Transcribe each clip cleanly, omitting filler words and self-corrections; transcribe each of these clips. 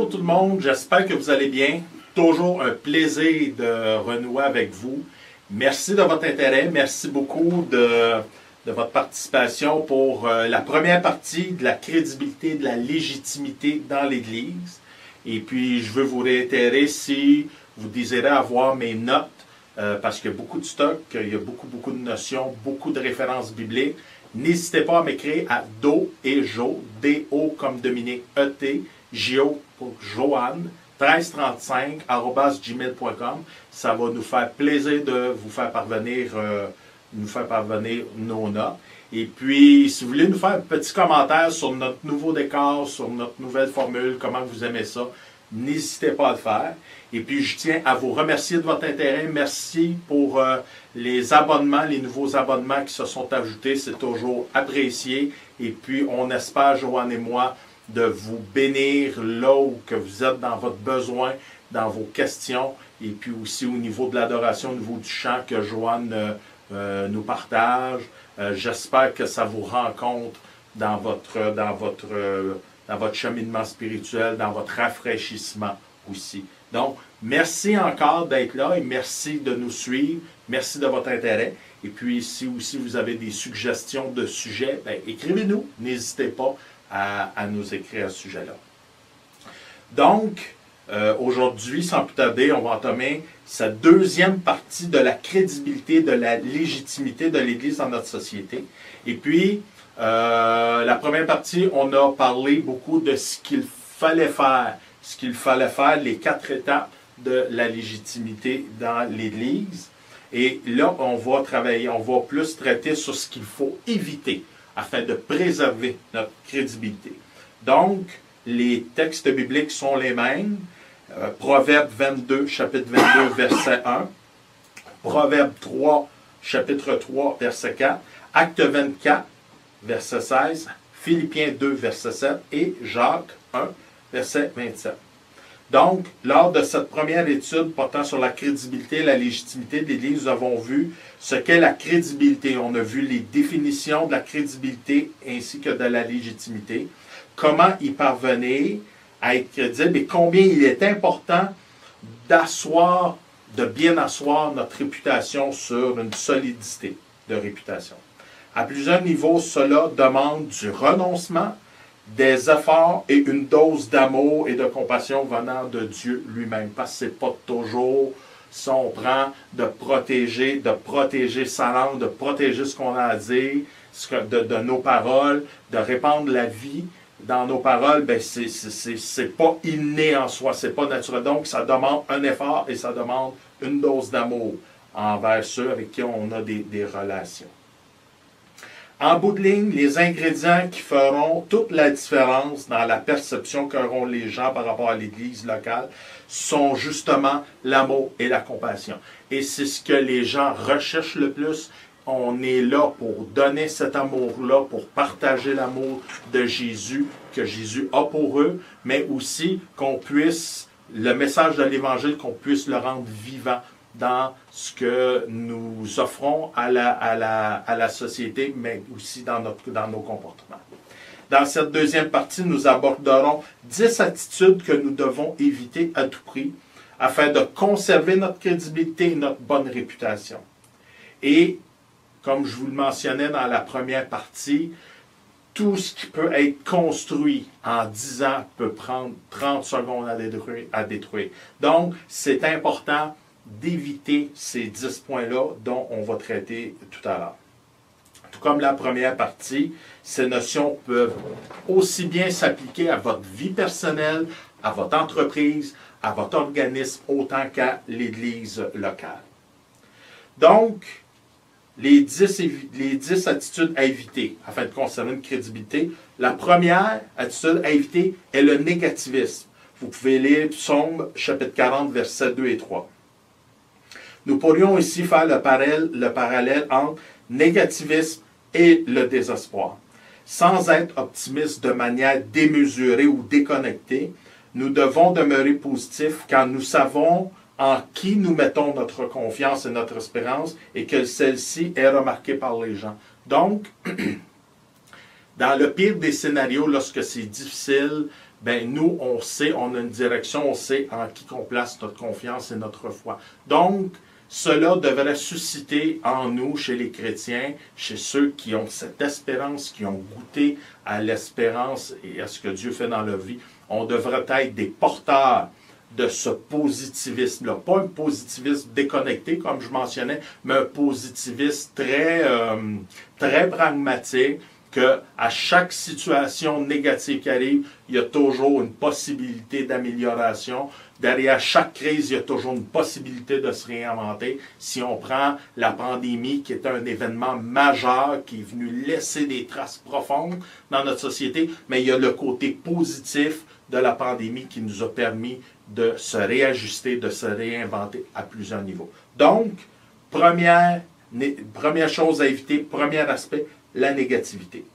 Bonjour tout le monde, j'espère que vous allez bien. Toujours un plaisir de renouer avec vous. Merci de votre intérêt, merci beaucoup de votre participation pour la première partie de la crédibilité, de la légitimité dans l'Église. Et puis, je veux vous réitérer si vous désirez avoir mes notes, parce qu'il y a beaucoup de stock, il y a beaucoup de notions, beaucoup de références bibliques. N'hésitez pas à m'écrire à Do et Jo, D-O comme Dominique, E-T, J-O pour Joanne, 1335@gmail.com. Ça va nous faire plaisir de vous faire parvenir, nos notes. Et puis, si vous voulez nous faire un petit commentaire sur notre nouveau décor, sur notre nouvelle formule, comment vous aimez ça, n'hésitez pas à le faire. Et puis, je tiens à vous remercier de votre intérêt. Merci pour les abonnements, les nouveaux abonnements qui se sont ajoutés. C'est toujours apprécié. Et puis, on espère, Joanne et moi, de vous bénir là où que vous êtes dans votre besoin, dans vos questions. Et puis aussi au niveau de l'adoration, au niveau du chant que Joanne nous partage. J'espère que ça vous rencontre dans votre cheminement spirituel, dans votre rafraîchissement aussi. Donc, merci encore d'être là et merci de nous suivre. Merci de votre intérêt. Et puis, si aussi vous avez des suggestions de sujets, ben, écrivez-nous. N'hésitez pas à nous écrire à ce sujet-là. Donc, aujourd'hui, sans plus tarder, on va entamer cette deuxième partie de la crédibilité, de la légitimité de l'Église dans notre société. Et puis, la première partie, on a parlé beaucoup de ce qu'il fallait faire, les 4 étapes de la légitimité dans l'Église. Et là, on va plus traiter sur ce qu'il faut éviter afin de préserver notre crédibilité. Donc, les textes bibliques sont les mêmes. Proverbe 22, chapitre 22, verset 1. Proverbe 3, chapitre 3, verset 4. Acte 24, verset 16. Philippiens 2, verset 7. Et Jacques 1, verset 27. Donc, lors de cette première étude portant sur la crédibilité et la légitimité de l'Église, nous avons vu ce qu'est la crédibilité. On a vu les définitions de la crédibilité ainsi que de la légitimité. Comment y parvenir à être crédible et combien il est important de bien asseoir notre réputation sur une solidité de réputation. À plusieurs niveaux, cela demande du renoncement, des efforts et une dose d'amour et de compassion venant de Dieu lui-même. Parce que ce n'est pas toujours, si on prend de protéger sa langue, de protéger ce qu'on a à dire, de nos paroles, de répandre la vie dans nos paroles, ben c'est pas inné en soi, c'est pas naturel. Donc, ça demande un effort et ça demande une dose d'amour envers ceux avec qui on a des relations. En bout de ligne, les ingrédients qui feront toute la différence dans la perception qu'auront les gens par rapport à l'Église locale sont justement l'amour et la compassion. Et c'est ce que les gens recherchent le plus. On est là pour donner cet amour-là, pour partager l'amour de Jésus, que Jésus a pour eux, mais aussi qu'on puisse, le message de l'Évangile, qu'on puisse le rendre vivant dans ce que nous offrons à la société, mais aussi dans nos comportements. Dans cette deuxième partie, nous aborderons 10 attitudes que nous devons éviter à tout prix afin de conserver notre crédibilité et notre bonne réputation. Et, comme je vous le mentionnais dans la première partie, tout ce qui peut être construit en 10 ans peut prendre 30 secondes à détruire. Donc, c'est important d'éviter ces 10 points-là dont on va traiter tout à l'heure. Tout comme la première partie, ces notions peuvent aussi bien s'appliquer à votre vie personnelle, à votre entreprise, à votre organisme, autant qu'à l'Église locale. Donc, les 10 attitudes à éviter afin de conserver une crédibilité. La première attitude à éviter est le négativisme. Vous pouvez lire Psaume chapitre 40, versets 2 et 3. Nous pourrions ici faire le parallèle entre négativisme et le désespoir. Sans être optimistes de manière démesurée ou déconnectée, nous devons demeurer positifs quand nous savons en qui nous mettons notre confiance et notre espérance et que celle-ci est remarquée par les gens. Donc, dans le pire des scénarios, lorsque c'est difficile, ben nous, on sait, on a une direction, on sait en qui qu'on place notre confiance et notre foi. Donc, cela devrait susciter en nous, chez les chrétiens, chez ceux qui ont cette espérance, qui ont goûté à l'espérance et à ce que Dieu fait dans leur vie, on devrait être des porteurs de ce positivisme-là. Pas un positivisme déconnecté, comme je mentionnais, mais un positivisme très pragmatique, qu'à chaque situation négative qui arrive, il y a toujours une possibilité d'amélioration. Derrière chaque crise, il y a toujours une possibilité de se réinventer. Si on prend la pandémie, qui est un événement majeur, qui est venu laisser des traces profondes dans notre société, mais il y a le côté positif de la pandémie qui nous a permis de se réajuster, de se réinventer à plusieurs niveaux. Donc, première chose à éviter, premier aspect, la négativité.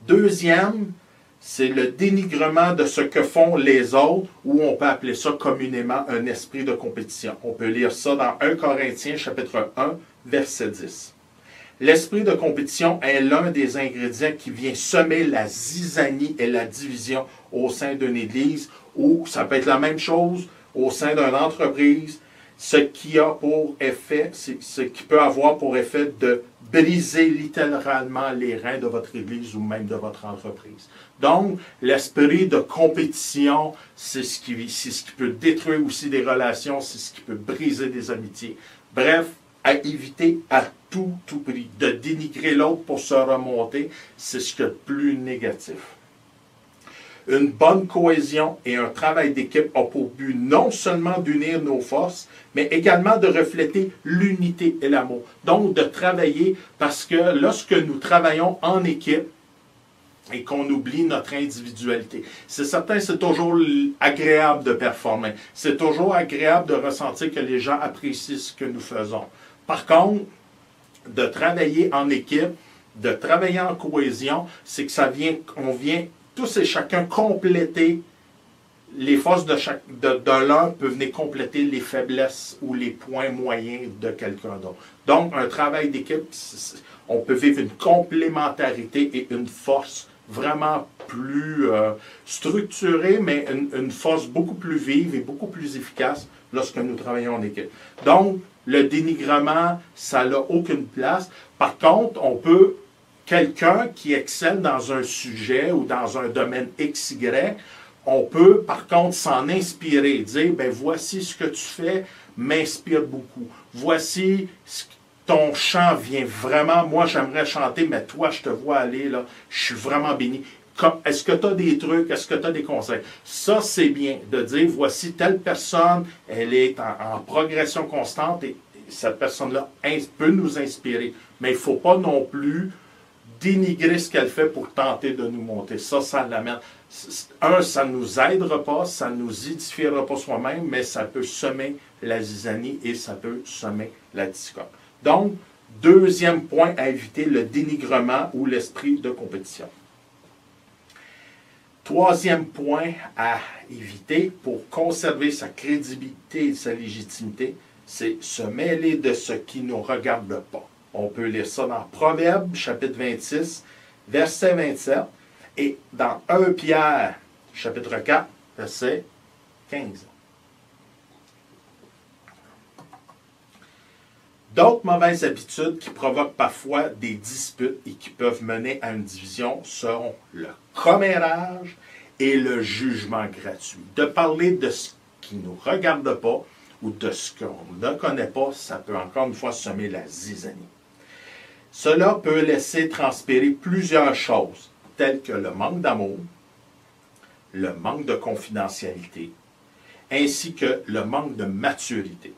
Deuxième, c'est le dénigrement de ce que font les autres, ou on peut appeler ça communément un esprit de compétition. On peut lire ça dans 1 Corinthiens, chapitre 1, verset 10. L'esprit de compétition est l'un des ingrédients qui vient semer la zizanie et la division au sein d'une église, ou ça peut être la même chose au sein d'une entreprise, ce qui peut avoir pour effet de briser littéralement les reins de votre église ou même de votre entreprise. Donc, l'esprit de compétition, c'est ce qui peut détruire aussi des relations, c'est ce qui peut briser des amitiés. Bref, à éviter à tout prix. De dénigrer l'autre pour se remonter, c'est ce qu'il y a de plus négatif. Une bonne cohésion et un travail d'équipe ont pour but non seulement d'unir nos forces, mais également de refléter l'unité et l'amour. Donc, de travailler, parce que lorsque nous travaillons en équipe, et qu'on oublie notre individualité. C'est certain, c'est toujours agréable de performer. C'est toujours agréable de ressentir que les gens apprécient ce que nous faisons. Par contre, de travailler en équipe, de travailler en cohésion, c'est que on vient tous et chacun compléter les forces de l'un peuvent venir compléter les faiblesses ou les points moyens de quelqu'un d'autre. Donc, un travail d'équipe, on peut vivre une complémentarité et une force vraiment plus structurée, mais une force beaucoup plus vive et beaucoup plus efficace lorsque nous travaillons en équipe. Donc, le dénigrement, ça n'a aucune place. Par contre, quelqu'un qui excelle dans un sujet ou dans un domaine XY, on peut, par contre, s'en inspirer, dire, ben voici ce que tu fais, m'inspire beaucoup. Voici ton chant vient vraiment, moi j'aimerais chanter, mais toi je te vois aller, là, je suis vraiment béni. Est-ce que tu as des trucs, est-ce que tu as des conseils? Ça, c'est bien de dire, voici telle personne, elle est en progression constante et cette personne-là peut nous inspirer. Mais il ne faut pas non plus dénigrer ce qu'elle fait pour tenter de nous monter. Ça l'amène. Ça ne nous aidera pas, ça ne nous édifiera pas soi-même, mais ça peut semer la zizanie et ça peut semer la discorde. Donc, deuxième point à éviter, le dénigrement ou l'esprit de compétition. Troisième point à éviter pour conserver sa crédibilité et sa légitimité, c'est se mêler de ce qui ne nous regarde pas. On peut lire ça dans Proverbes, chapitre 26, verset 27, et dans 1 Pierre, chapitre 4, verset 15. D'autres mauvaises habitudes qui provoquent parfois des disputes et qui peuvent mener à une division seront le commérage et le jugement gratuit. De parler de ce qui ne nous regarde pas ou de ce qu'on ne connaît pas, ça peut encore une fois semer la zizanie. Cela peut laisser transpérer plusieurs choses, telles que le manque d'amour, le manque de confidentialité, ainsi que le manque de maturité.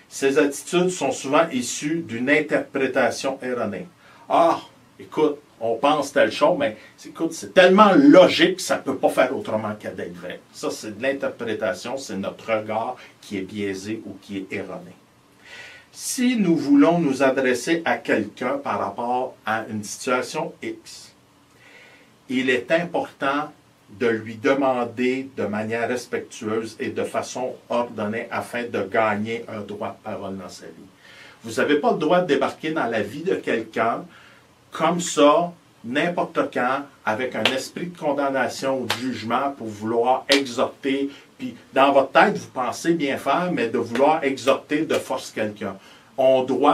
Ces attitudes sont souvent issues d'une interprétation erronée. Ah, écoute, on pense telle chose, mais écoute, c'est tellement logique que ça ne peut pas faire autrement qu'à d'être vrai. Ça, c'est de l'interprétation, c'est notre regard qui est biaisé ou qui est erroné. Si nous voulons nous adresser à quelqu'un par rapport à une situation X, il est important de lui demander de manière respectueuse et de façon ordonnée afin de gagner un droit de parole dans sa vie. Vous n'avez pas le droit de débarquer dans la vie de quelqu'un comme ça, n'importe quand, avec un esprit de condamnation ou de jugement pour vouloir exhorter. Puis dans votre tête, vous pensez bien faire, mais de vouloir exhorter de force quelqu'un.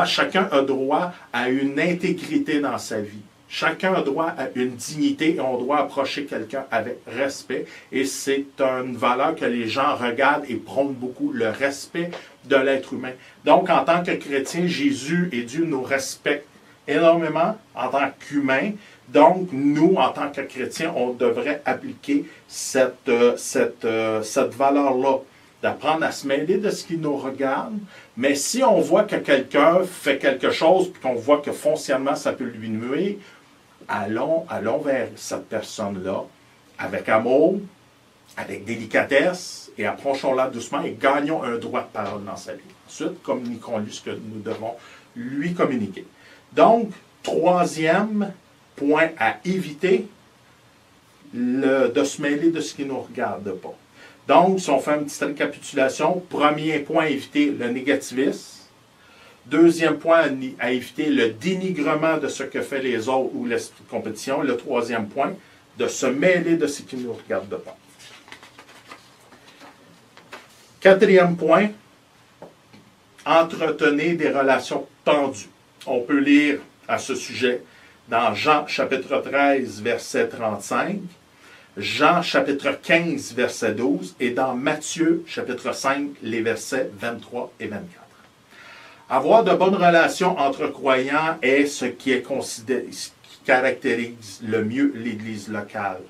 Chacun a droit à une intégrité dans sa vie. Chacun a droit à une dignité et on doit approcher quelqu'un avec respect. Et c'est une valeur que les gens regardent et prônent beaucoup, le respect de l'être humain. Donc, en tant que chrétien, Jésus et Dieu nous respectent énormément en tant qu'humains. Donc, nous, en tant que chrétiens, on devrait appliquer cette valeur-là, d'apprendre à se mêler de ce qui nous regarde. Mais si on voit que quelqu'un fait quelque chose et qu'on voit que foncièrement ça peut lui nuire, allons vers cette personne-là avec amour, avec délicatesse, et approchons-la doucement et gagnons un droit de parole dans sa vie. Ensuite, communiquons-lui ce que nous devons lui communiquer. Donc, troisième point à éviter, de se mêler de ce qui ne nous regarde pas. Donc, si on fait une petite récapitulation, premier point à éviter, le négativisme. Deuxième point à éviter, le dénigrement de ce que fait les autres ou l'esprit de compétition. Le troisième point, de se mêler de ce qui ne nous regarde pas. Quatrième point, entretenez des relations tendues. On peut lire à ce sujet dans Jean chapitre 13, verset 35, Jean chapitre 15, verset 12, et dans Matthieu chapitre 5, les versets 23 et 24. Avoir de bonnes relations entre croyants est ce qui caractérise le mieux l'Église locale.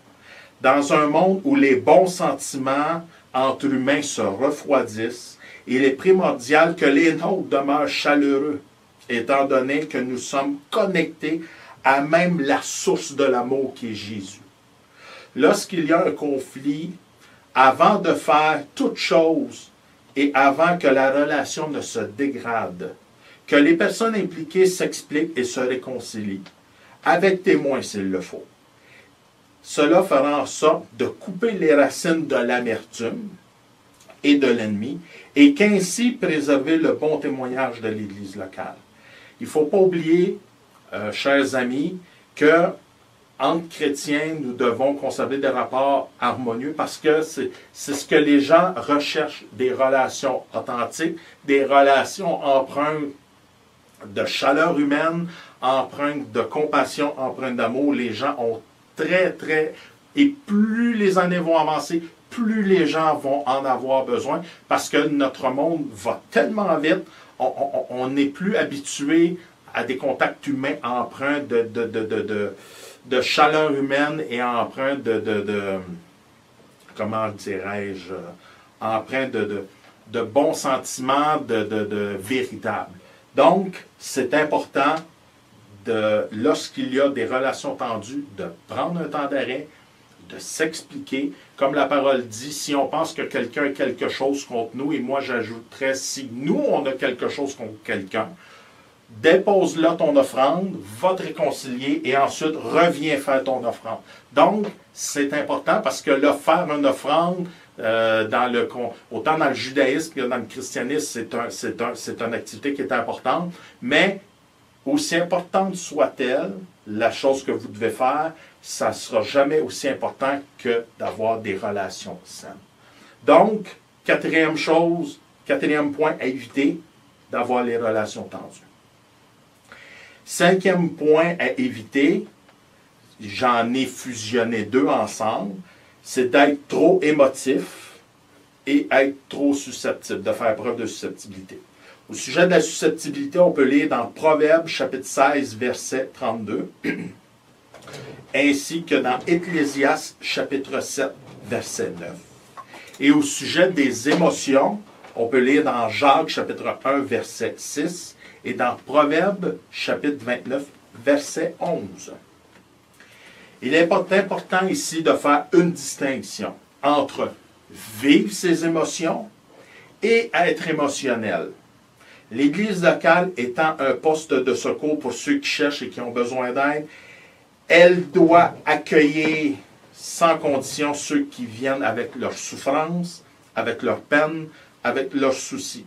Dans un monde où les bons sentiments entre humains se refroidissent, il est primordial que les nôtres demeurent chaleureux, étant donné que nous sommes connectés à même la source de l'amour qui est Jésus. Lorsqu'il y a un conflit, avant de faire toute chose et avant que la relation ne se dégrade, que les personnes impliquées s'expliquent et se réconcilient, avec témoins s'il le faut. Cela fera en sorte de couper les racines de l'amertume et de l'ennemi, et qu'ainsi préserver le bon témoignage de l'Église locale. Il ne faut pas oublier, chers amis, que entre chrétiens, nous devons conserver des rapports harmonieux parce que c'est ce que les gens recherchent, des relations authentiques, des relations empreintes de chaleur humaine, empreintes de compassion, empreintes d'amour. Les gens ont et plus les années vont avancer, plus les gens vont en avoir besoin parce que notre monde va tellement vite, on n'est plus habitué à des contacts humains empreints de chaleur humaine et empreint comment dirais-je, empreint de bons sentiments, de véritables. Donc, c'est important, lorsqu'il y a des relations tendues, de prendre un temps d'arrêt, de s'expliquer. Comme la parole dit, si on pense que quelqu'un a quelque chose contre nous, et moi j'ajouterais, si nous on a quelque chose contre quelqu'un, dépose là ton offrande, va te réconcilier et ensuite reviens faire ton offrande. Donc, c'est important parce que là, faire une offrande, autant dans le judaïsme que dans le christianisme, c'est une activité qui est importante, mais aussi importante soit-elle, la chose que vous devez faire, ça ne sera jamais aussi important que d'avoir des relations saines. Donc, quatrième point à éviter, d'avoir les relations tendues. Cinquième point à éviter, j'en ai fusionné deux ensemble, c'est d'être trop émotif et être trop susceptible, de faire preuve de susceptibilité. Au sujet de la susceptibilité, on peut lire dans Proverbes, chapitre 16, verset 32, ainsi que dans Ecclésiaste, chapitre 7, verset 9. Et au sujet des émotions, on peut lire dans Jacques, chapitre 1, verset 6, et dans Proverbes, chapitre 29, verset 11. Il est important ici de faire une distinction entre vivre ses émotions et être émotionnel. L'Église locale étant un poste de secours pour ceux qui cherchent et qui ont besoin d'aide, elle doit accueillir sans condition ceux qui viennent avec leurs souffrances, avec leurs peines, avec leurs soucis.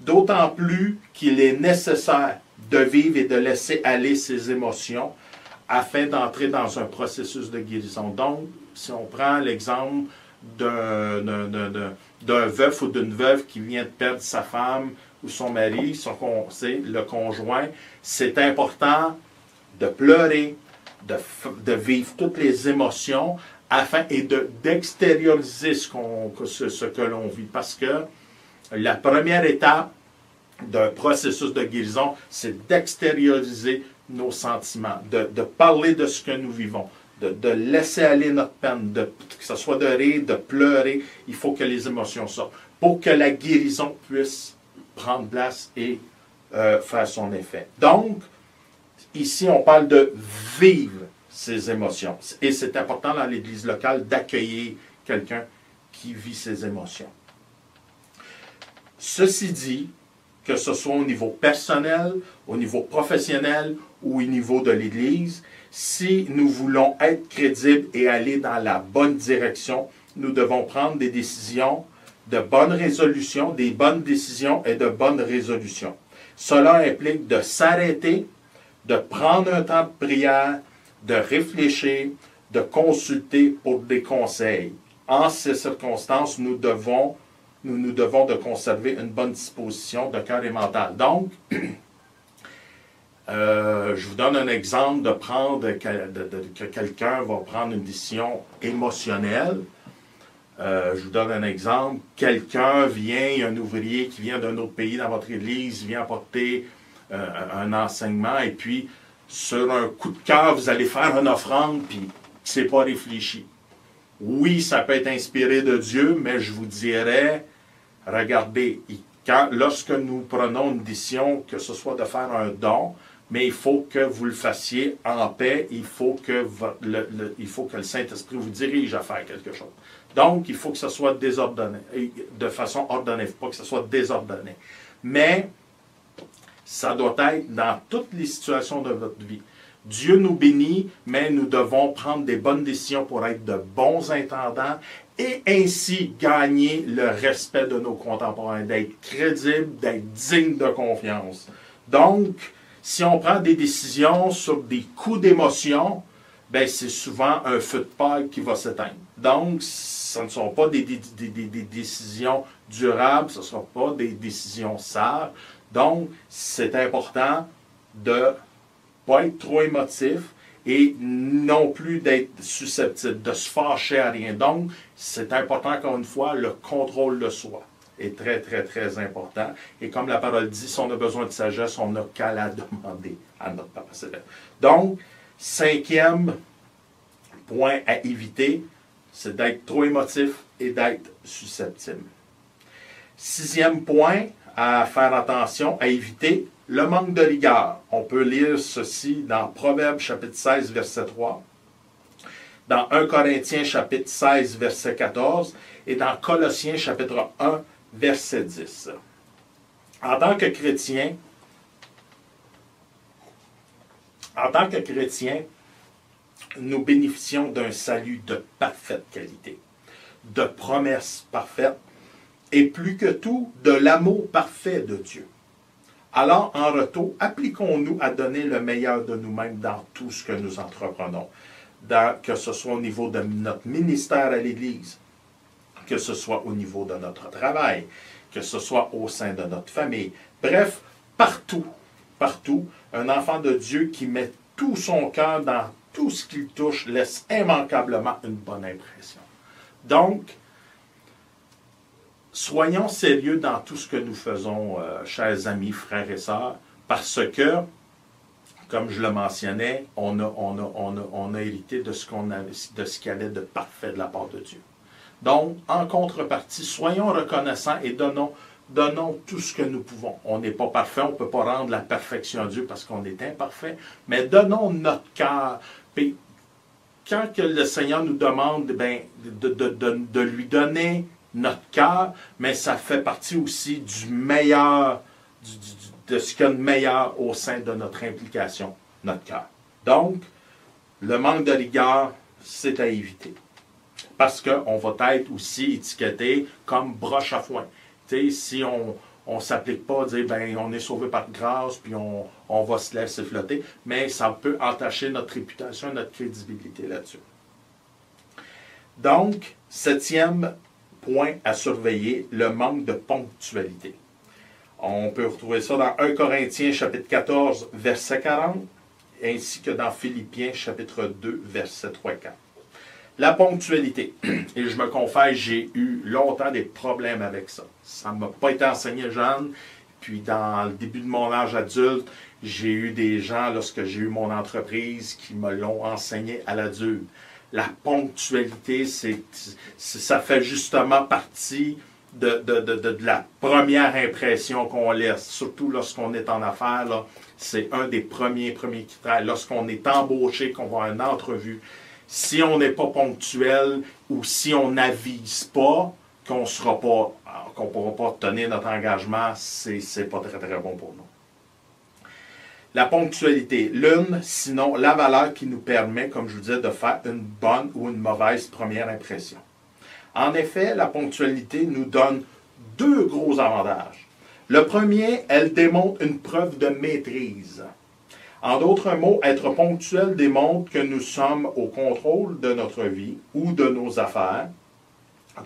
D'autant plus qu'il est nécessaire de vivre et de laisser aller ses émotions afin d'entrer dans un processus de guérison. Donc, si on prend l'exemple d'un veuf ou d'une veuve qui vient de perdre sa femme ou son mari, le conjoint, c'est important de pleurer, de vivre toutes les émotions et d'extérioriser ce que l'on vit. Parce que la première étape d'un processus de guérison, c'est d'extérioriser nos sentiments, de parler de ce que nous vivons, de laisser aller notre peine, que ce soit de rire, de pleurer. Il faut que les émotions sortent pour que la guérison puisse prendre place et faire son effet. Donc, ici, on parle de vivre ces émotions. Et c'est important dans l'Église locale d'accueillir quelqu'un qui vit ces émotions. Ceci dit, que ce soit au niveau personnel, au niveau professionnel ou au niveau de l'Église, si nous voulons être crédibles et aller dans la bonne direction, nous devons prendre des décisions de bonnes résolutions, des bonnes décisions et de bonnes résolutions. Cela implique de s'arrêter, de prendre un temps de prière, de réfléchir, de consulter pour des conseils. En ces circonstances, nous nous devons de conserver une bonne disposition de cœur et mental. Donc, je vous donne un exemple que quelqu'un va prendre une décision émotionnelle. Je vous donne un exemple. Quelqu'un vient, un ouvrier qui vient d'un autre pays dans votre église, vient apporter un enseignement et puis, sur un coup de cœur, vous allez faire une offrande puis c'est pas réfléchi. Oui, ça peut être inspiré de Dieu, mais je vous dirais, regardez, lorsque nous prenons une décision, que ce soit de faire un don, mais il faut que vous le fassiez en paix, il faut que le Saint-Esprit vous dirige à faire quelque chose. Donc, il faut que ce soit désordonné, de façon ordonnée, il ne faut pas que ce soit désordonné. Mais, ça doit être dans toutes les situations de votre vie. Dieu nous bénit, mais nous devons prendre des bonnes décisions pour être de bons intendants et ainsi gagner le respect de nos contemporains, d'être crédibles, d'être dignes de confiance. Donc, si on prend des décisions sur des coups d'émotion, ben c'est souvent un feu de paille qui va s'éteindre. Donc, ce ne sont pas des décisions durables, ce ne sont pas des décisions sages. Donc, c'est important de ne pas être trop émotif et non plus d'être susceptible, de se fâcher à rien. Donc, c'est important, encore une fois, le contrôle de soi est très, très, très important. Et comme la parole dit, si on a besoin de sagesse, on n'a qu'à la demander à notre Papa Céleste. Donc, 5e point à éviter, c'est d'être trop émotif et d'être susceptible. 6e point à faire attention, à éviter, le manque de rigueur. On peut lire ceci dans Proverbes chapitre 16, verset 3, dans 1 Corinthiens chapitre 16, verset 14, et dans Colossiens chapitre 1, verset 10. En tant que chrétien, nous bénéficions d'un salut de parfaite qualité, de promesses parfaites, et plus que tout, de l'amour parfait de Dieu. Alors, en retour, appliquons-nous à donner le meilleur de nous-mêmes dans tout ce que nous entreprenons, que ce soit au niveau de notre ministère à l'Église, que ce soit au niveau de notre travail, que ce soit au sein de notre famille. Bref, partout, un enfant de Dieu qui met tout son cœur dans tout ce qu'il touche laisse immanquablement une bonne impression. Donc, soyons sérieux dans tout ce que nous faisons, chers amis, frères et sœurs, parce que, comme je le mentionnais, on a hérité de ce qu'il y avait de parfait de la part de Dieu. Donc, en contrepartie, soyons reconnaissants et donnons tout ce que nous pouvons. On n'est pas parfait, on ne peut pas rendre la perfection à Dieu parce qu'on est imparfait, mais donnons notre cœur. Puis, quand que le Seigneur nous demande de lui donner notre cœur, mais ça fait partie aussi du meilleur, de ce qu'il y a de meilleur au sein de notre implication, notre cœur. Donc, le manque de rigueur, c'est à éviter. Parce qu'on va être aussi étiqueté comme broche à foin. Tu sais, si On ne s'applique pas à dire, ben, on est sauvé par grâce, puis on va se laisser flotter, mais ça peut entacher notre réputation et notre crédibilité là-dessus. Donc, 7e point à surveiller, le manque de ponctualité. On peut retrouver ça dans 1 Corinthiens chapitre 14, verset 40, ainsi que dans Philippiens chapitre 2, verset 3-4. La ponctualité. Et je me confesse, j'ai eu longtemps des problèmes avec ça. Ça ne m'a pas été enseigné jeune. Puis dans le début de mon âge adulte, j'ai eu des gens, lorsque j'ai eu mon entreprise, qui me l'ont enseigné à l'adulte. La ponctualité, ça fait justement partie de la première impression qu'on laisse. Surtout lorsqu'on est en affaires, là, c'est un des premiers critères. Lorsqu'on est embauché, qu'on va à une entrevue, si on n'est pas ponctuel ou si on n'avise pas qu'on ne pourra pas tenir notre engagement, c'est pas très très bon pour nous. La ponctualité, l'une, sinon la valeur qui nous permet, comme je vous disais, de faire une bonne ou une mauvaise première impression. En effet, la ponctualité nous donne 2 gros avantages. Le premier, elle démontre une preuve de maîtrise. En d'autres mots, être ponctuel démontre que nous sommes au contrôle de notre vie ou de nos affaires,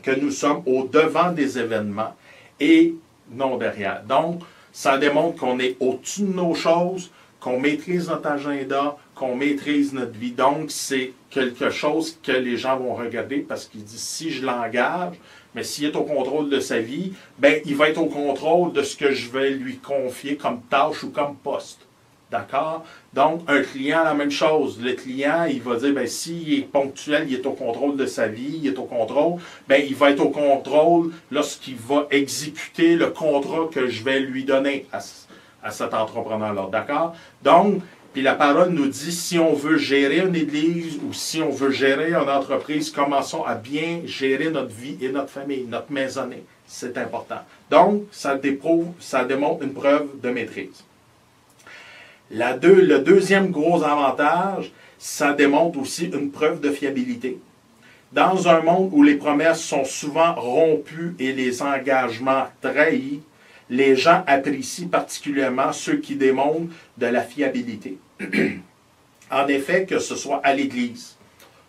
que nous sommes au devant des événements et non derrière. Donc, ça démontre qu'on est au-dessus de nos choses, qu'on maîtrise notre agenda, qu'on maîtrise notre vie. Donc, c'est quelque chose que les gens vont regarder parce qu'ils disent, si je l'engage, mais s'il est au contrôle de sa vie, ben, il va être au contrôle de ce que je vais lui confier comme tâche ou comme poste. D'accord? Donc, un client, la même chose. Le client, il va dire, ben, s'il est ponctuel, il est au contrôle de sa vie, il est au contrôle, ben, il va être au contrôle lorsqu'il va exécuter le contrat que je vais lui donner à cet entrepreneur-là. D'accord? Donc, puis la parole nous dit, si on veut gérer une église ou si on veut gérer une entreprise, commençons à bien gérer notre vie et notre famille, notre maisonnée. C'est important. Donc, ça démontre une preuve de maîtrise. Le deuxième gros avantage, ça démontre aussi une preuve de fiabilité. Dans un monde où les promesses sont souvent rompues et les engagements trahis, les gens apprécient particulièrement ceux qui démontrent de la fiabilité. En effet, que ce soit à l'Église,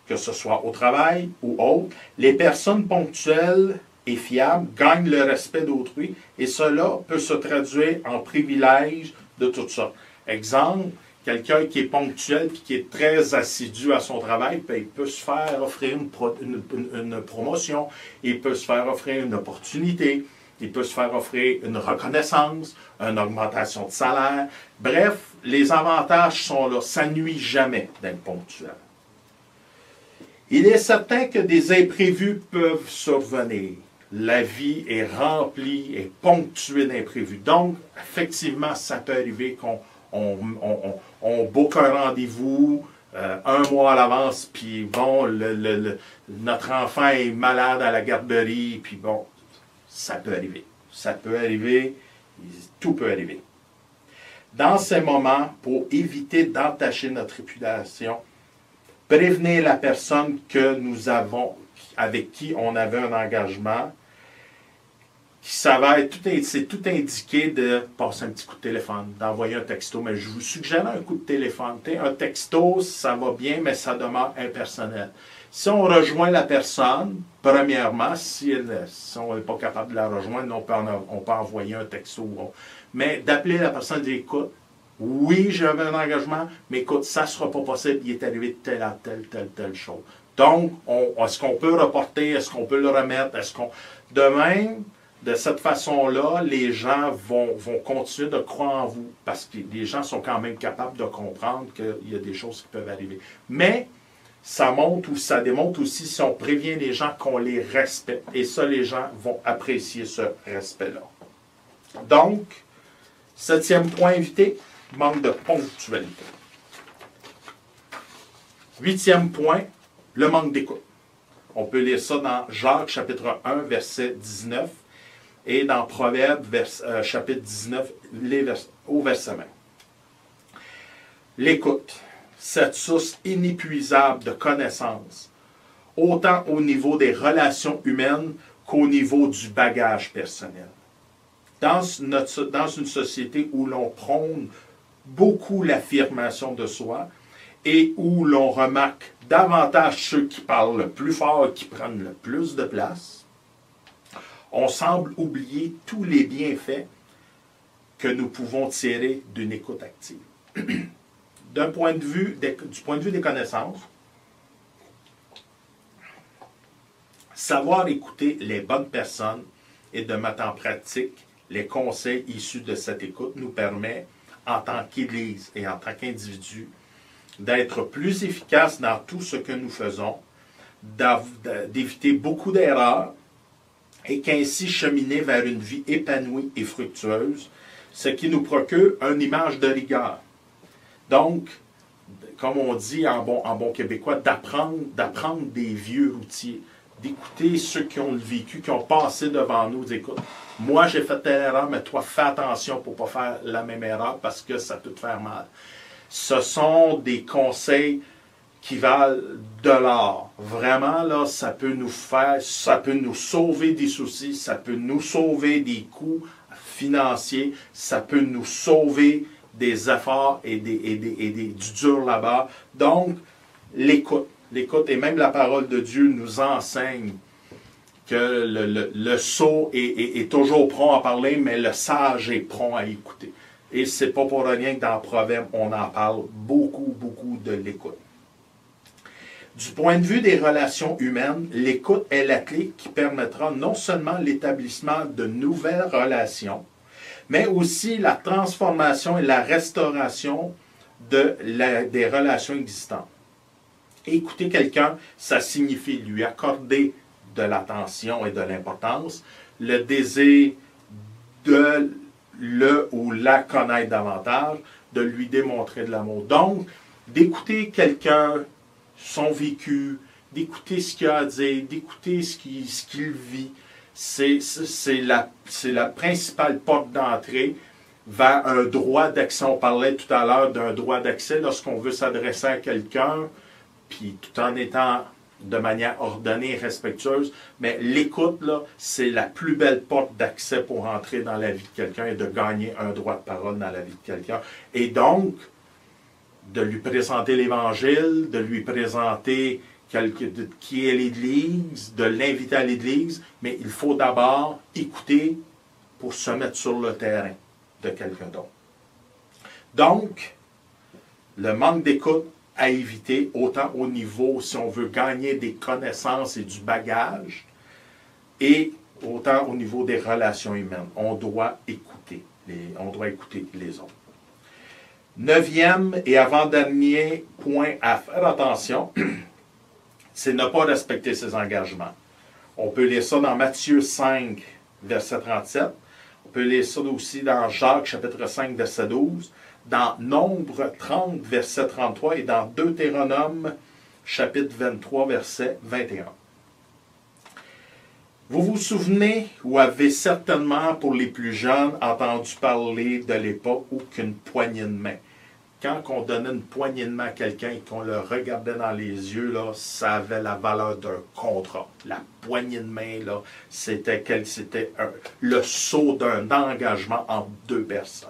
que ce soit au travail ou autre, les personnes ponctuelles et fiables gagnent le respect d'autrui et cela peut se traduire en privilèges de toutes sortes. Exemple, quelqu'un qui est ponctuel et qui est très assidu à son travail, il peut se faire offrir une promotion, il peut se faire offrir une opportunité, il peut se faire offrir une reconnaissance, une augmentation de salaire. Bref, les avantages sont là. Ça ne nuit jamais d'être ponctuel. Il est certain que des imprévus peuvent survenir. La vie est remplie et ponctuée d'imprévus. Donc, effectivement, ça peut arriver qu'on book un rendez-vous un mois à l'avance, puis bon, notre enfant est malade à la garderie, puis bon, ça peut arriver. Ça peut arriver, tout peut arriver. Dans ces moments, pour éviter d'entacher notre réputation, prévenir la personne que nous avons, avec qui on avait un engagement, c'est tout indiqué de passer un petit coup de téléphone, d'envoyer un texto. Mais je vous suggère un coup de téléphone. Un texto, ça va bien, mais ça demeure impersonnel. Si on rejoint la personne, premièrement, si on n'est pas capable de la rejoindre, on peut envoyer un texto. Mais d'appeler la personne et dire, écoute, oui, j'avais un engagement, mais écoute, ça ne sera pas possible, il est arrivé telle chose. Donc, est-ce qu'on peut reporter, est-ce qu'on peut le remettre, de même, de cette façon-là, les gens vont continuer de croire en vous, parce que les gens sont quand même capables de comprendre qu'il y a des choses qui peuvent arriver. Mais, ça démontre aussi, si on prévient les gens, qu'on les respecte. Et ça, les gens vont apprécier ce respect-là. Donc, 7e point invité, manque de ponctualité. 8e point, le manque d'écoute. On peut lire ça dans Jacques, chapitre 1, verset 19, et dans Proverbes, chapitre 19, au verset 20. L'écoute, cette source inépuisable de connaissances, autant au niveau des relations humaines qu'au niveau du bagage personnel. dans une société où l'on prône beaucoup l'affirmation de soi et où l'on remarque davantage ceux qui parlent le plus fort, qui prennent le plus de place, on semble oublier tous les bienfaits que nous pouvons tirer d'une écoute active. Du point de vue des connaissances, savoir écouter les bonnes personnes et de mettre en pratique les conseils issus de cette écoute nous permet, en tant qu'Église et en tant qu'individu, d'être plus efficace dans tout ce que nous faisons, d'éviter beaucoup d'erreurs et qu'ainsi cheminer vers une vie épanouie et fructueuse, ce qui nous procure une image de rigueur. Donc, comme on dit en bon québécois, d'apprendre des vieux routiers, d'écouter ceux qui ont le vécu, qui ont passé devant nous, d'écouter. Moi, j'ai fait telle erreur, mais toi, fais attention pour ne pas faire la même erreur parce que ça peut te faire mal. Ce sont des conseils qui valent de l'or. Vraiment, là, ça peut nous sauver des soucis, ça peut nous sauver des coûts financiers, ça peut nous sauver des efforts et du dur là-bas. Donc, l'écoute, et même la parole de Dieu nous enseigne que le sot est toujours prompt à parler, mais le sage est prompt à écouter. Et c'est pas pour rien que dans Proverbe, on en parle beaucoup, beaucoup de l'écoute. Du point de vue des relations humaines, l'écoute est la clé qui permettra non seulement l'établissement de nouvelles relations, mais aussi la transformation et la restauration des relations existantes. Écouter quelqu'un, ça signifie lui accorder de l'attention et de l'importance, le désir de le ou la connaître davantage, de lui démontrer de l'amour. Donc, d'écouter quelqu'un, son vécu, d'écouter ce qu'il a à dire, d'écouter ce qu'il vit, c'est la principale porte d'entrée vers un droit d'accès. On parlait tout à l'heure d'un droit d'accès lorsqu'on veut s'adresser à quelqu'un, puis tout en étant de manière ordonnée et respectueuse, mais l'écoute, là, c'est la plus belle porte d'accès pour entrer dans la vie de quelqu'un et de gagner un droit de parole dans la vie de quelqu'un. Et donc, de lui présenter l'Évangile, de lui présenter qui est l'Église, de l'inviter à l'Église, mais il faut d'abord écouter pour se mettre sur le terrain de quelqu'un d'autre. Donc, le manque d'écoute à éviter, autant au niveau, si on veut gagner des connaissances et du bagage, et autant au niveau des relations humaines. On doit écouter les autres. 9e et avant-dernier point à faire attention, c'est ne pas respecter ses engagements. On peut lire ça dans Matthieu 5, verset 37. On peut lire ça aussi dans Jacques, chapitre 5, verset 12. Dans Nombre 30, verset 33. Et dans Deutéronome, chapitre 23, verset 21. Vous vous souvenez ou avez certainement, pour les plus jeunes, entendu parler de l'époque où qu'une poignée de main. Quand on donnait une poignée de main à quelqu'un et qu'on le regardait dans les yeux, là, ça avait la valeur d'un contrat. La poignée de main, là, c'était le sceau d'un engagement entre deux personnes.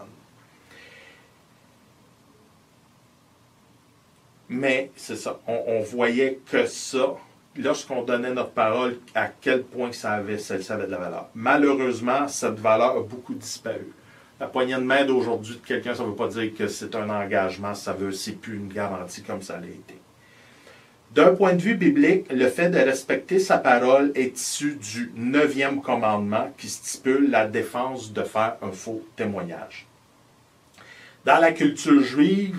Mais c'est ça, on voyait que ça, lorsqu'on donnait notre parole, à quel point ça avait de la valeur. Malheureusement, cette valeur a beaucoup disparu. La poignée de main d'aujourd'hui de quelqu'un, ça ne veut pas dire que c'est un engagement, c'est plus une garantie comme ça l'a été. D'un point de vue biblique, le fait de respecter sa parole est issu du 9e commandement qui stipule la défense de faire un faux témoignage. Dans la culture juive,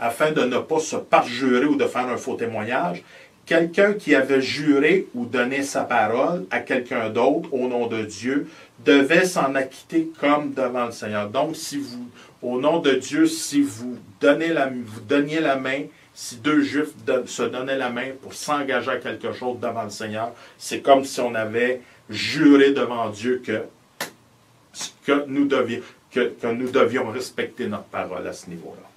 afin de ne pas se parjurer ou de faire un faux témoignage, quelqu'un qui avait juré ou donné sa parole à quelqu'un d'autre au nom de Dieu devait s'en acquitter comme devant le Seigneur. Donc, au nom de Dieu, si vous donniez la main, si deux Juifs se donnaient la main pour s'engager à quelque chose devant le Seigneur, c'est comme si on avait juré devant Dieu que nous devions respecter notre parole à ce niveau-là.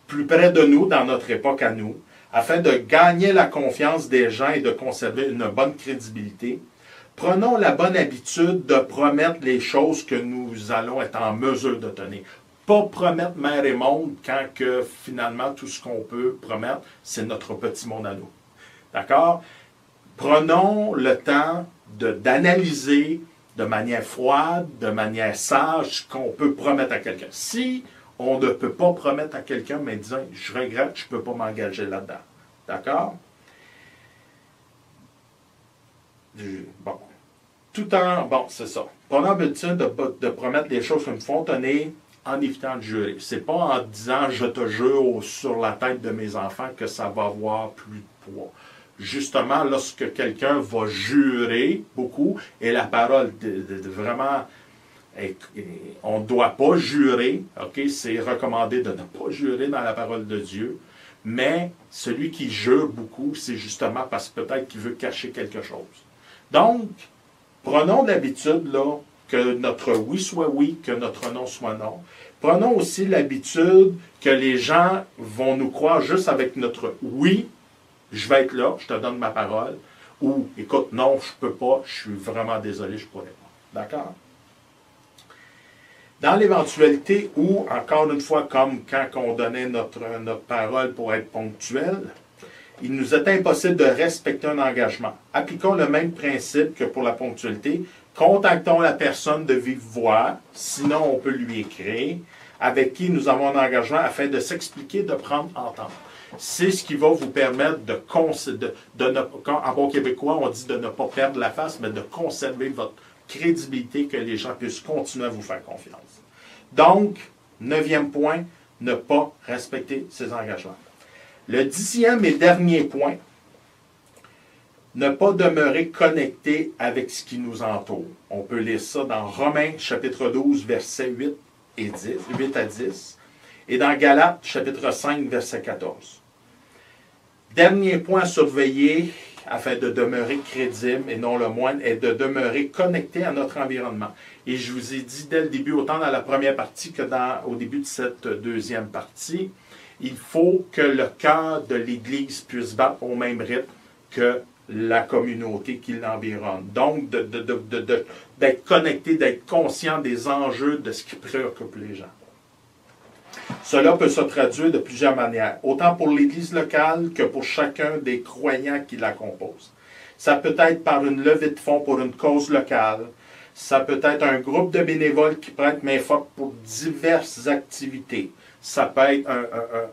Plus près de nous, dans notre époque à nous, afin de gagner la confiance des gens et de conserver une bonne crédibilité, Prenons la bonne habitude de promettre les choses que nous allons être en mesure de tenir. Pas promettre mer et monde quand que finalement tout ce qu'on peut promettre, c'est notre petit monde à nous. D'accord? Prenons le temps d'analyser de manière froide, de manière sage, ce qu'on peut promettre à quelqu'un. Si on ne peut pas promettre à quelqu'un, mais disons, je regrette, je ne peux pas m'engager là-dedans. D'accord? Bon. Bon, c'est ça. Prenons l'habitude de promettre les choses qui me font tenir en évitant de jurer. C'est pas en disant je te jure sur la tête de mes enfants que ça va avoir plus de poids. Justement, lorsque quelqu'un va jurer beaucoup, et la parole vraiment, on ne doit pas jurer, ok, c'est recommandé de ne pas jurer dans la parole de Dieu, mais celui qui jure beaucoup, c'est justement parce que peut-être qu'il veut cacher quelque chose. Donc, prenons l'habitude, là, que notre oui soit oui, que notre non soit non. Prenons aussi l'habitude que les gens vont nous croire juste avec notre oui, je vais être là, je te donne ma parole, ou écoute, non, je ne peux pas, je suis vraiment désolé, je ne pourrais pas. D'accord? Dans l'éventualité où, encore une fois, comme quand on donnait notre parole pour être ponctuel, il nous est impossible de respecter un engagement. Appliquons le même principe que pour la ponctualité. Contactons la personne de vive voix, sinon on peut lui écrire, avec qui nous avons un engagement afin de s'expliquer, de prendre entente. C'est ce qui va vous permettre en bon québécois, on dit de ne pas perdre la face, mais de conserver votre crédibilité, que les gens puissent continuer à vous faire confiance. Donc, 9e point, ne pas respecter ses engagements. Le 10e et dernier point, ne pas demeurer connecté avec ce qui nous entoure. On peut lire ça dans Romains, chapitre 12, versets 8 à 10, et dans Galates, chapitre 5, verset 14. Dernier point à surveiller, afin de demeurer crédible, et non le moindre, est de demeurer connecté à notre environnement. Et je vous ai dit dès le début, autant dans la première partie que au début de cette deuxième partie, il faut que le cœur de l'Église puisse battre au même rythme que la communauté qui l'environne. Donc, d'être connecté, d'être conscient des enjeux de ce qui préoccupe les gens. Cela peut se traduire de plusieurs manières, autant pour l'Église locale que pour chacun des croyants qui la composent. Ça peut être par une levée de fonds pour une cause locale. Ça peut être un groupe de bénévoles qui prêtent main forte pour diverses activités. Ça peut être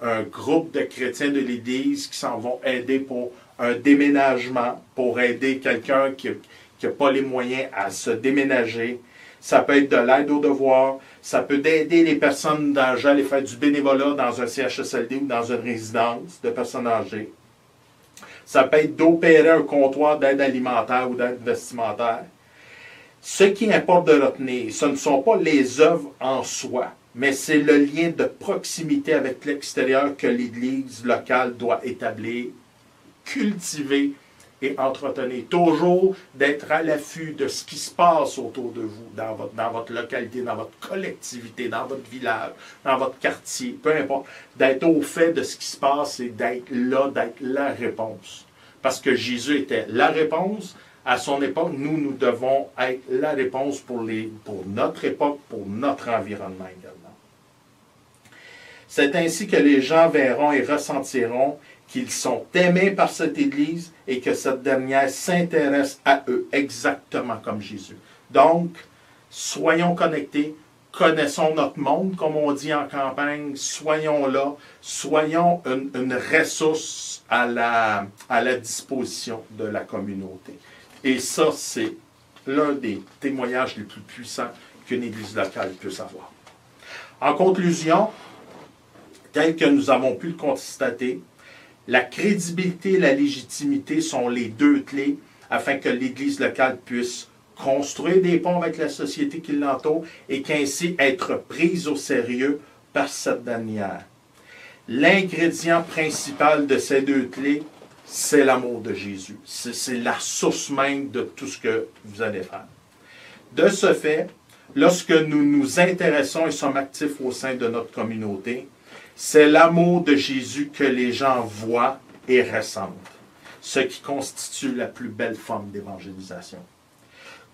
un groupe de chrétiens de l'Église qui s'en vont aider pour un déménagement, pour aider quelqu'un qui n'a pas les moyens à se déménager. Ça peut être de l'aide aux devoirs. Ça peut aider les personnes âgées à aller faire du bénévolat dans un CHSLD ou dans une résidence de personnes âgées. Ça peut être d'opérer un comptoir d'aide alimentaire ou d'aide vestimentaire. Ce qui importe de retenir, ce ne sont pas les œuvres en soi, mais c'est le lien de proximité avec l'extérieur que l'Église locale doit établir, cultiver et entretenir. Toujours d'être à l'affût de ce qui se passe autour de vous, dans votre localité, dans votre collectivité, dans votre village, dans votre quartier, peu importe. D'être au fait de ce qui se passe et d'être là, d'être la réponse. Parce que Jésus était la réponse. À son époque, nous devons être la réponse pour notre époque, pour notre environnement également. C'est ainsi que les gens verront et ressentiront qu'ils sont aimés par cette Église et que cette dernière s'intéresse à eux, exactement comme Jésus. Donc, soyons connectés, connaissons notre monde, comme on dit en campagne, soyons là, soyons une ressource à la disposition de la communauté. Et ça, c'est l'un des témoignages les plus puissants qu'une Église locale puisse avoir. En conclusion, tel que nous avons pu le constater, la crédibilité et la légitimité sont les deux clés afin que l'Église locale puisse construire des ponts avec la société qui l'entoure et qu'ainsi être prise au sérieux par cette dernière. L'ingrédient principal de ces deux clés, c'est l'amour de Jésus. C'est la source même de tout ce que vous allez faire. De ce fait, lorsque nous nous intéressons et sommes actifs au sein de notre communauté, c'est l'amour de Jésus que les gens voient et ressentent, ce qui constitue la plus belle forme d'évangélisation.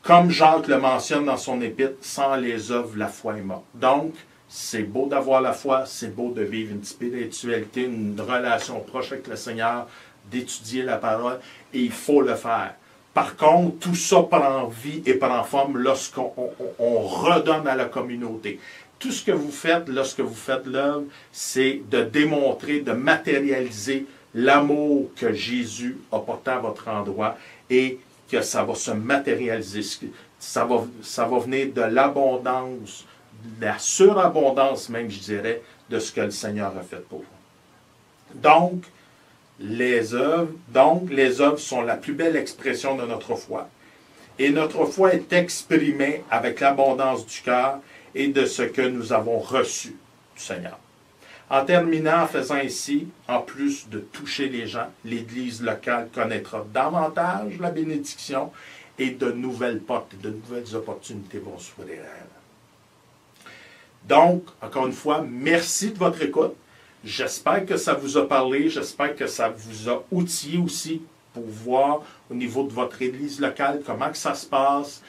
Comme Jacques le mentionne dans son épître, sans les œuvres, la foi est morte. Donc, c'est beau d'avoir la foi, c'est beau de vivre une spiritualité, une relation proche avec le Seigneur, d'étudier la parole, et il faut le faire. Par contre, tout ça prend vie et prend forme lorsqu'on redonne à la communauté. Tout ce que vous faites lorsque vous faites l'œuvre, c'est de démontrer, de matérialiser l'amour que Jésus a porté à votre endroit et que ça va se matérialiser. Ça va venir de l'abondance, de la surabondance même, je dirais, de ce que le Seigneur a fait pour vous. Donc, les œuvres sont la plus belle expression de notre foi. Et notre foi est exprimée avec l'abondance du cœur et de ce que nous avons reçu du Seigneur. En terminant, en faisant ainsi, en plus de toucher les gens, l'Église locale connaîtra davantage la bénédiction et de nouvelles portes, de nouvelles opportunités vont s'ouvrir à elle. Donc, encore une fois, merci de votre écoute. J'espère que ça vous a parlé, j'espère que ça vous a outillé aussi pour voir au niveau de votre Église locale comment que ça se passe.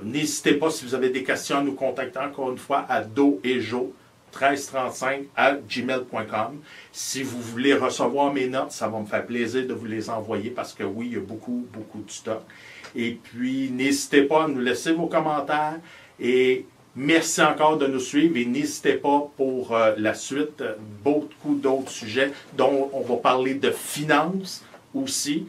N'hésitez pas, si vous avez des questions, à nous contacter encore une fois à doejo1335@gmail.com. Si vous voulez recevoir mes notes, ça va me faire plaisir de vous les envoyer parce que oui, il y a beaucoup de stock. Et puis, n'hésitez pas à nous laisser vos commentaires et merci encore de nous suivre et n'hésitez pas pour la suite, beaucoup d'autres sujets dont on va parler de finances aussi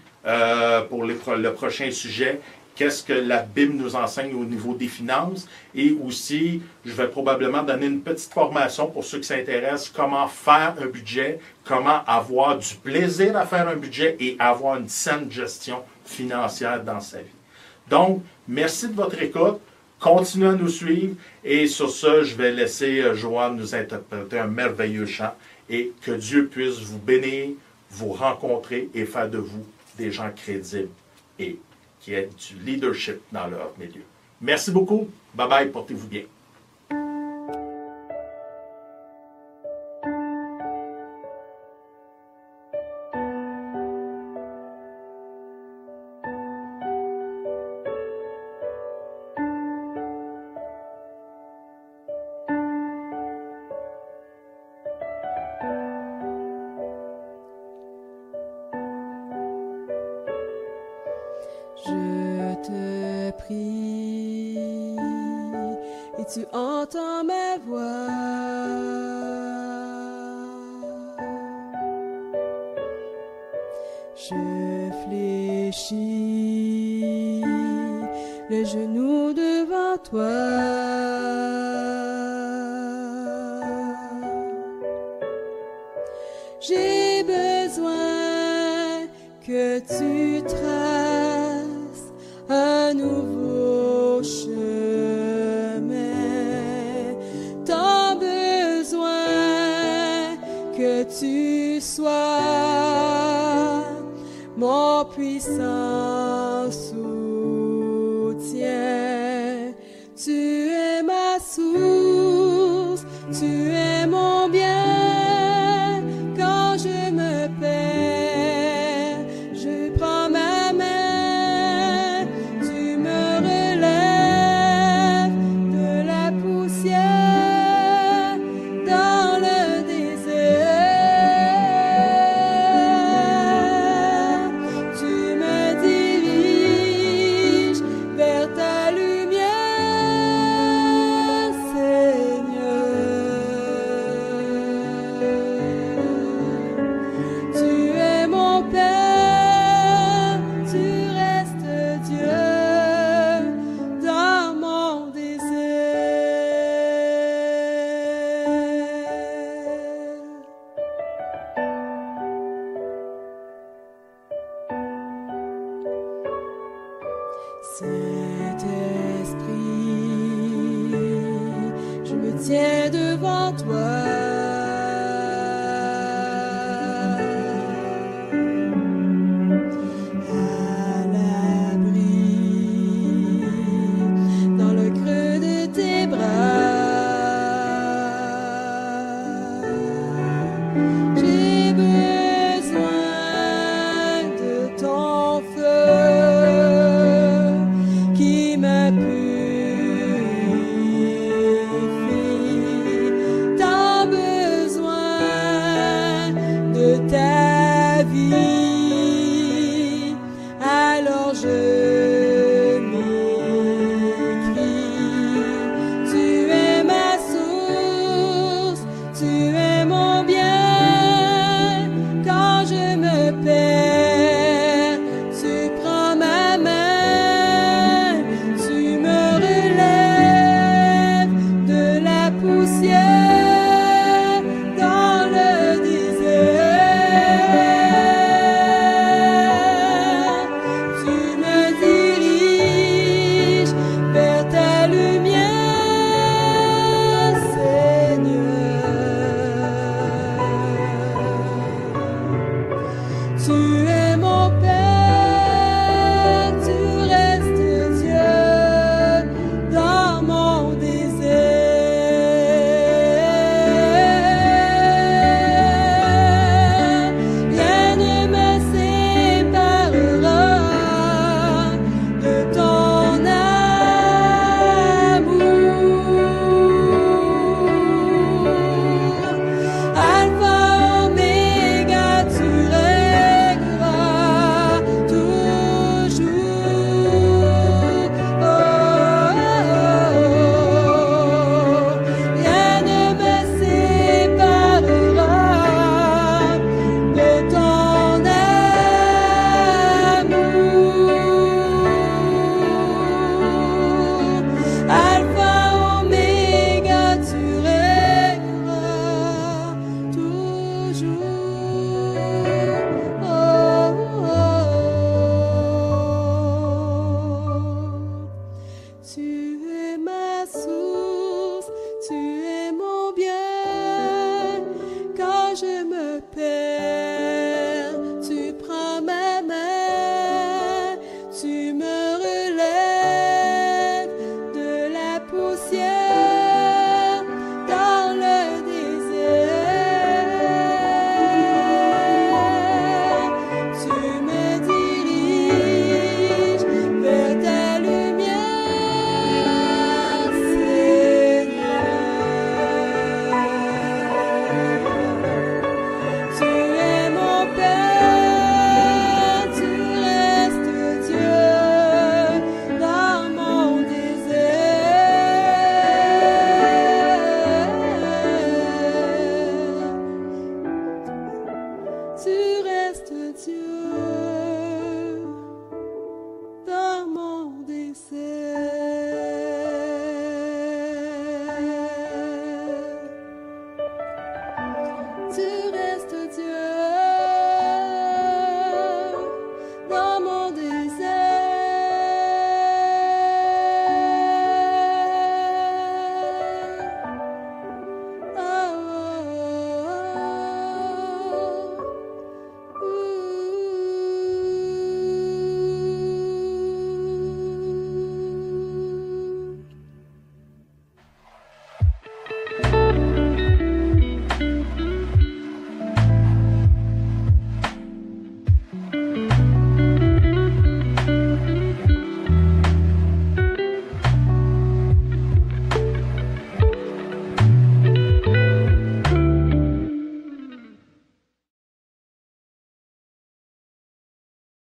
pour le prochain sujet. Qu'est-ce que la Bible nous enseigne au niveau des finances? Et aussi, je vais probablement donner une petite formation pour ceux qui s'intéressent, comment faire un budget, comment avoir du plaisir à faire un budget et avoir une saine gestion financière dans sa vie. Donc, merci de votre écoute. Continuez à nous suivre. Et sur ce, je vais laisser Joanne nous interpréter un merveilleux chant. Et que Dieu puisse vous bénir, vous rencontrer et faire de vous des gens crédibles et qui aient du leadership dans leur milieu. Merci beaucoup. Bye bye. Portez-vous bien. Je te prie et tu entends ma voix. Je fléchis le genou devant toi. J'ai besoin que tu traces un nouveau chemin. Tant besoin que tu sois mon puissant soutien. Tu es ma source, tu es mon bien. Quand je me perds, je prends ma main. Tu me relèves de la poussière dans le désert. Tu me diriges vers ta lumière, Seigneur. Tu es mon Père, tu restes Dieu dans mon désert. Saint-Esprit, je me tiens devant toi. À l'abri, dans le creux de tes bras. J'ai besoin de ton feu. ta vie. Alors je m'écris, tu es ma source, tu es mon bien. Quand je me perds, tu prends ma main, tu me relèves de la poussière dans le désert. Tu me diriges vers ta lumière, Seigneur. Tu es mon Père, tu restes Dieu dans mon désert. Rien ne me séparera de ton amour. Alpha, Oméga, tu règneras toujours. Oh, rien ne me séparera de ton amour. Alpha, Oméga, tu règneras toujours. Oh, tu es ma source, tu es mon bien. Quand je me perds, tu prends ma main, tu me relèves de la poussière dans le désert. Tu me diriges vers ta lumière, Seigneur. Tu es mon Père, tu restes Dieu dans mon désert. Tu restes Dieu.